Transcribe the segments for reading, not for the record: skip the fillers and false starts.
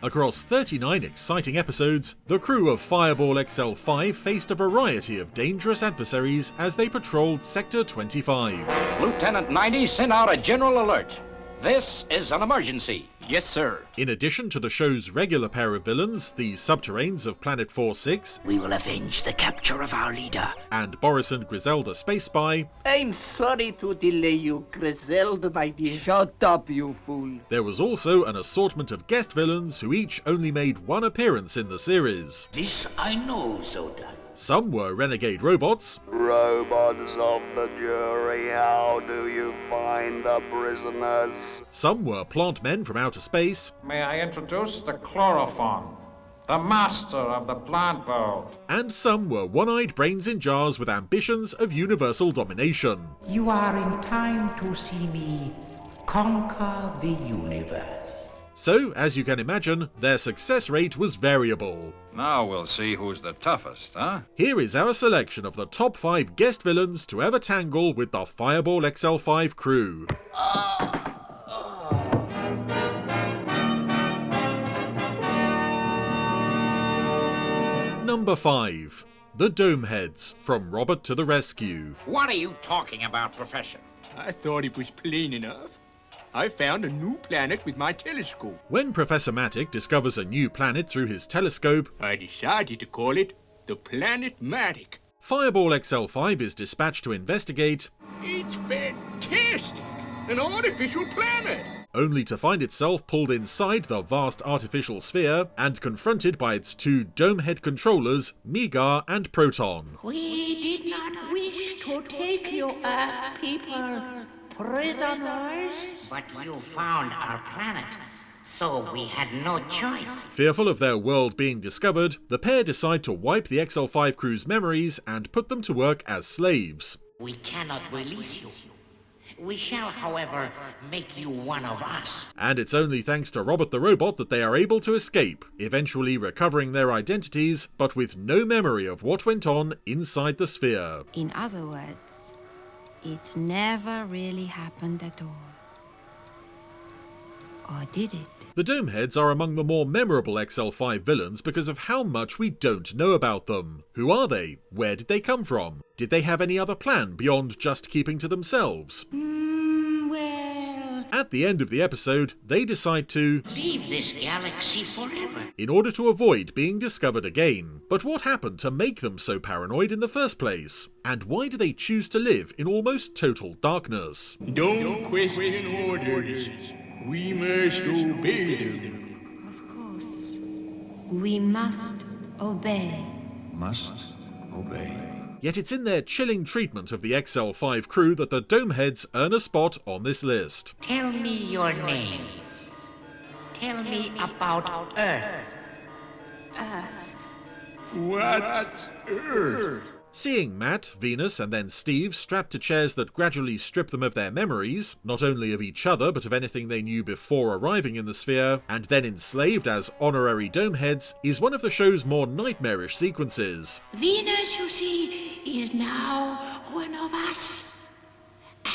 Across 39 exciting episodes, the crew of Fireball XL5 faced a variety of dangerous adversaries as they patrolled Sector 25. Lieutenant 90, send out a general alert. This is an emergency. Yes, sir. In addition to the show's regular pair of villains, the Subterranes of Planet 4-6, We will avenge the capture of our leader. and Boris and Griselda Space Spy, I'm sorry to delay you, Griselda, my dear. Shut up, you fool. there was also an assortment of guest villains who each only made one appearance in the series. This I know, Zodiac. Some were renegade robots, Robots of the jury, how do you find the prisoners? some were plant men from outer space, May I introduce the Chloroform, the master of the plant world. and some were one-eyed brains in jars with ambitions of universal domination. You are in time to see me conquer the universe. So, as you can imagine, their success rate was variable. Now we'll see who's the toughest, huh? Here is our selection of the top 5 guest villains to ever tangle with the Fireball XL5 crew. Number 5. The Domeheads, from Robert to the Rescue. What are you talking about, Professor? I thought it was plain enough. I found a new planet with my telescope. When Professor Matic discovers a new planet through his telescope, I decided to call it the Planet Matic. Fireball XL5 is dispatched to investigate, It's fantastic! An artificial planet! only to find itself pulled inside the vast artificial sphere and confronted by its 2 Domehead controllers, Megar and Proton. We did not wish to take you, people, prisoners. But you found our planet, so we had no choice. Fearful of their world being discovered, the pair decide to wipe the XL5 crew's memories and put them to work as slaves. We cannot release you. We shall, however, make you one of us. And it's only thanks to Robert the Robot that they are able to escape, eventually recovering their identities, but with no memory of what went on inside the sphere. In other words, it never really happened at all. Or did it? The Domeheads are among the more memorable XL5 villains because of how much we don't know about them. Who are they? Where did they come from? Did they have any other plan beyond just keeping to themselves? Well, At the end of the episode, they decide to, Leave this galaxy forever. in order to avoid being discovered again. But what happened to make them so paranoid in the first place? And why do they choose to live in almost total darkness? Don't question orders. We must obey them. Of course. We must obey. Must obey. Yet it's in their chilling treatment of the XL5 crew that the Domeheads earn a spot on this list. Tell me your name. Tell me about Earth. What's Earth? Seeing Matt, Venus, and then Steve strapped to chairs that gradually strip them of their memories, not only of each other but of anything they knew before arriving in the sphere, and then enslaved as honorary Domeheads, is one of the show's more nightmarish sequences. Venus, you see, is now one of us,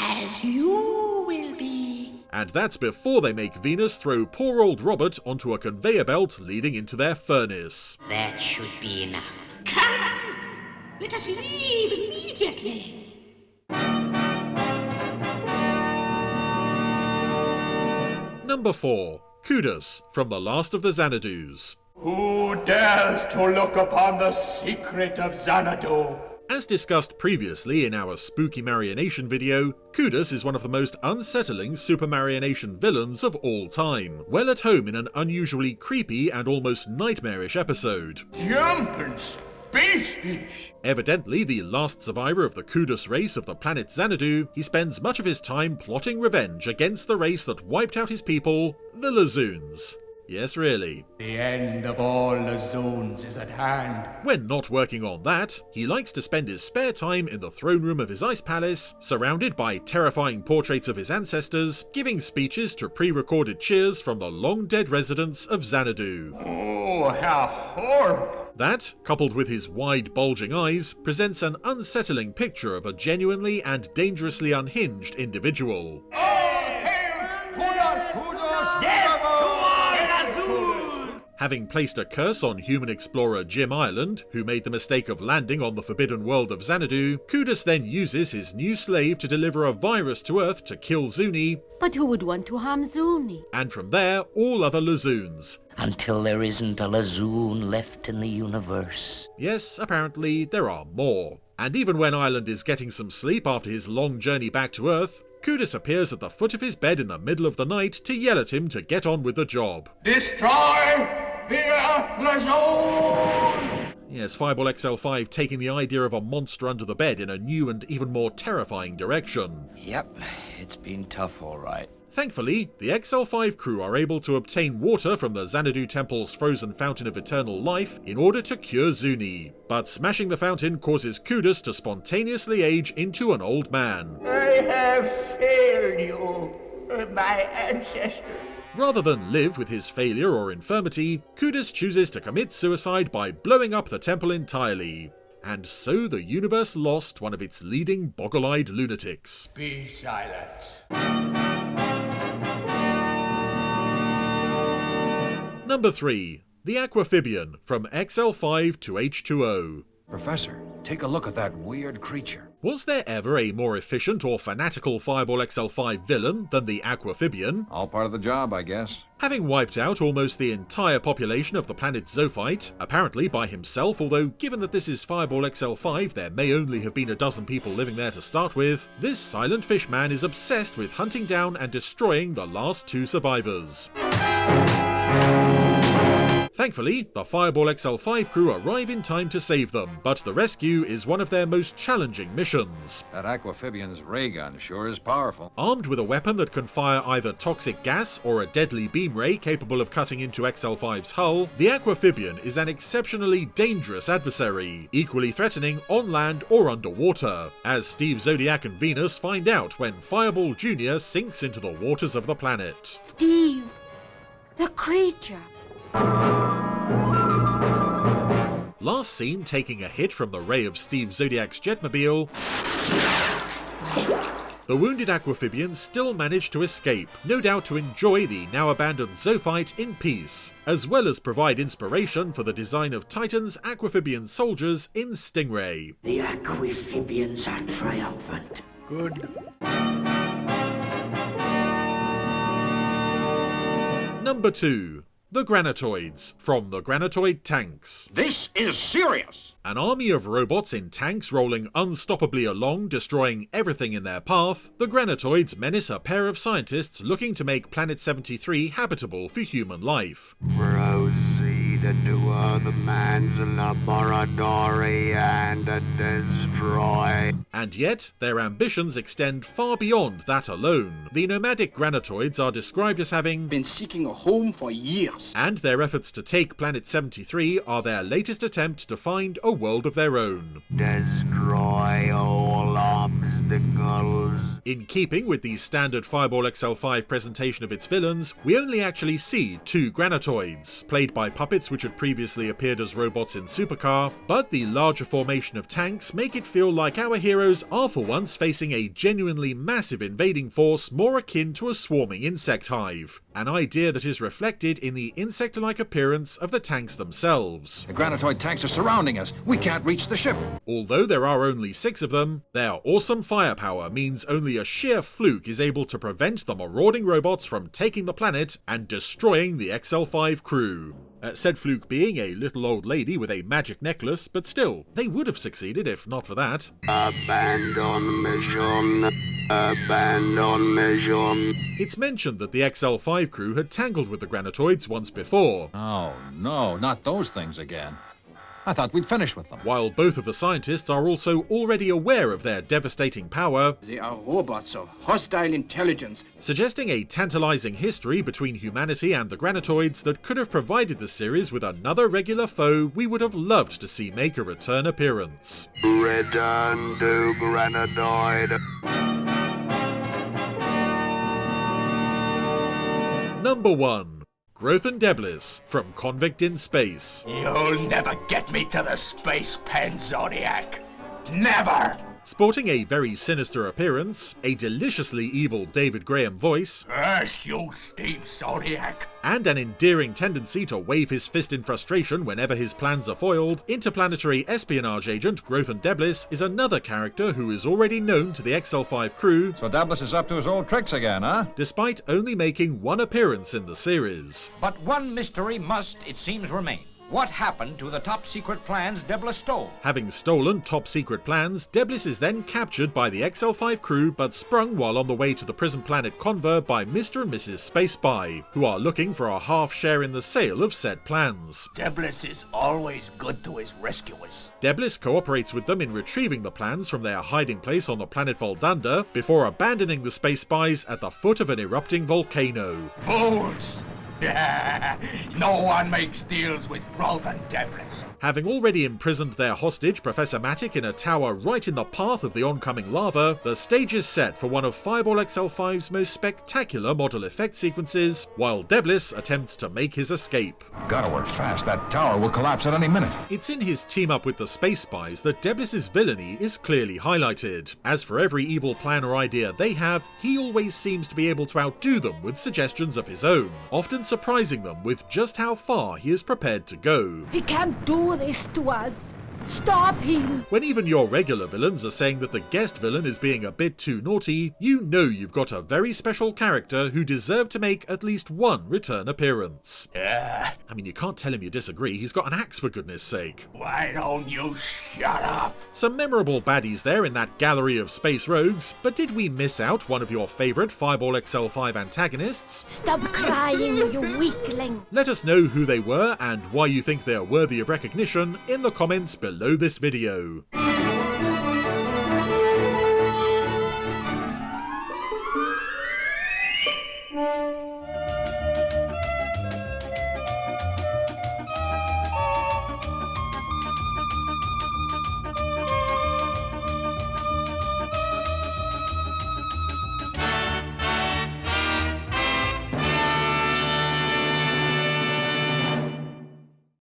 as you will be. And that's before they make Venus throw poor old Robert onto a conveyor belt leading into their furnace. That should be enough. Come, let us leave immediately. Number 4. Kudus, from The Last of the Xanadus. Who dares to look upon the secret of Xanadu? As discussed previously in our Supermarionation video, Kudus is one of the most unsettling Supermarionation villains of all time, well at home in an unusually creepy and almost nightmarish episode. Jumping space fish! Evidently the last survivor of the Kudus race of the planet Xanadu, he spends much of his time plotting revenge against the race that wiped out his people, the Lazoons. Yes, really. The end of all the zones is at hand. When not working on that, he likes to spend his spare time in the throne room of his ice palace, surrounded by terrifying portraits of his ancestors, giving speeches to pre-recorded cheers from the long-dead residents of Xanadu. Oh, how horrible! That, coupled with his wide, bulging eyes, presents an unsettling picture of a genuinely and dangerously unhinged individual. Having placed a curse on human explorer Jim Ireland, who made the mistake of landing on the forbidden world of Xanadu, Kudus then uses his new slave to deliver a virus to Earth to kill Zuni, But who would want to harm Zuni? and from there, all other Lazoons. Until there isn't a Lazoon left in the universe. Yes, apparently there are more. And even when Ireland is getting some sleep after his long journey back to Earth, Kudus appears at the foot of his bed in the middle of the night to yell at him to get on with the job. Destroy the Earth Lazoon! Yes, Fireball XL5 taking the idea of a monster under the bed in a new and even more terrifying direction. Yep, it's been tough, all right. Thankfully, the XL5 crew are able to obtain water from the Xanadu Temple's frozen fountain of eternal life in order to cure Zuni. But smashing the fountain causes Kudus to spontaneously age into an old man. I have failed you, my ancestors. Rather than live with his failure or infirmity, Kudus chooses to commit suicide by blowing up the temple entirely. And so the universe lost one of its leading boggle-eyed lunatics. Be silent. Number 3. The Aquafibian, from XL5 to H2O. Professor, take a look at that weird creature. Was there ever a more efficient or fanatical Fireball XL5 villain than the Aquafibian? All part of the job, I guess. Having wiped out almost the entire population of the planet Zophite, apparently by himself, although given that this is Fireball XL5 there may only have been a dozen people living there to start with, this silent fish man is obsessed with hunting down and destroying the last 2 survivors. Thankfully, the Fireball XL5 crew arrive in time to save them, but the rescue is one of their most challenging missions. That Aquafibian's ray gun sure is powerful. Armed with a weapon that can fire either toxic gas or a deadly beam ray capable of cutting into XL5's hull, the Aquafibian is an exceptionally dangerous adversary, equally threatening on land or underwater, as Steve Zodiac and Venus find out when Fireball Jr. sinks into the waters of the planet. Steve, the creature. Last seen taking a hit from the ray of Steve Zodiac's jetmobile, the wounded Aquafibian still managed to escape, no doubt to enjoy the now abandoned Zophite in peace, as well as provide inspiration for the design of Titan's Aquafibian soldiers in Stingray. The Aquafibians are triumphant. Good. Number 2. The Granatoids, from the Granatoid tanks. This is serious! An army of robots in tanks rolling unstoppably along, destroying everything in their path, the Granatoids menace a pair of scientists looking to make Planet 73 habitable for human life. Proceed to the man's laboratory and destroy. And yet, their ambitions extend far beyond that alone. The nomadic Granatoids are described as having Been seeking a home for years. and their efforts to take Planet 73 are their latest attempt to find a world of their own. Destroy all obstacles. In keeping with the standard Fireball XL5 presentation of its villains, we only actually see 2 Granatoids, played by puppets which had previously appeared as robots in Supercar, but the larger formation of tanks make it feel like our heroes are for once facing a genuinely massive invading force more akin to a swarming insect hive, an idea that is reflected in the insect-like appearance of the tanks themselves. The Granatoid tanks are surrounding us. We can't reach the ship. Although there are only 6 of them, their awesome firepower means only a sheer fluke is able to prevent the marauding robots from taking the planet and destroying the XL5 crew. Said fluke being a little old lady with a magic necklace, but still, they would have succeeded if not for that. Abandon mission. Abandon mission. It's mentioned that the XL5 crew had tangled with the Granatoids once before, Oh, no, not those things again. I thought we'd finished with them. while both of the scientists are also already aware of their devastating power, They are robots of hostile intelligence. suggesting a tantalizing history between humanity and the Granatoids that could have provided the series with another regular foe we would have loved to see make a return appearance. Return to Granatoid. Number 1. Growth and Deblis, from Convict in Space. You'll never get me to the space pen, Zodiac. Never! Sporting a very sinister appearance, a deliciously evil David Graham voice, Curse you, Steve Zodiac! and an endearing tendency to wave his fist in frustration whenever his plans are foiled, interplanetary espionage agent Grothan Deblis is another character who is already known to the XL5 crew, So Deblis is up to his old tricks again, huh? despite only making one appearance in the series. But one mystery must, it seems, remain. What happened to the top-secret plans Deblis stole? Having stolen top-secret plans, Deblis is then captured by the XL5 crew but sprung while on the way to the prison planet Conver by Mr. and Mrs. Space Spy, who are looking for a half share in the sale of said plans. Deblis is always good to his rescuers. Deblis cooperates with them in retrieving the plans from their hiding place on the planet Voldanda before abandoning the Space Spies at the foot of an erupting volcano. Fools! No one makes deals with Grothan Deblis. Having already imprisoned their hostage, Professor Matic, in a tower right in the path of the oncoming lava, the stage is set for one of Fireball XL5's most spectacular model effect sequences, while Deblis attempts to make his escape. Gotta work fast. That tower will collapse at any minute. It's in his team up with the Space Spies that Deblis' villainy is clearly highlighted. As for every evil plan or idea they have, he always seems to be able to outdo them with suggestions of his own, often surprising them with just how far he is prepared to go. He can't do this to us. Stop him! When even your regular villains are saying that the guest villain is being a bit too naughty, you know you've got a very special character who deserved to make at least one return appearance. I mean, you can't tell him you disagree, he's got an axe for goodness sake. Why don't you shut up? Some memorable baddies there in that gallery of space rogues, but did we miss out one of your favourite Fireball XL5 antagonists? Stop crying, you weakling! Let us know who they were and why you think they are worthy of recognition in the comments below this video.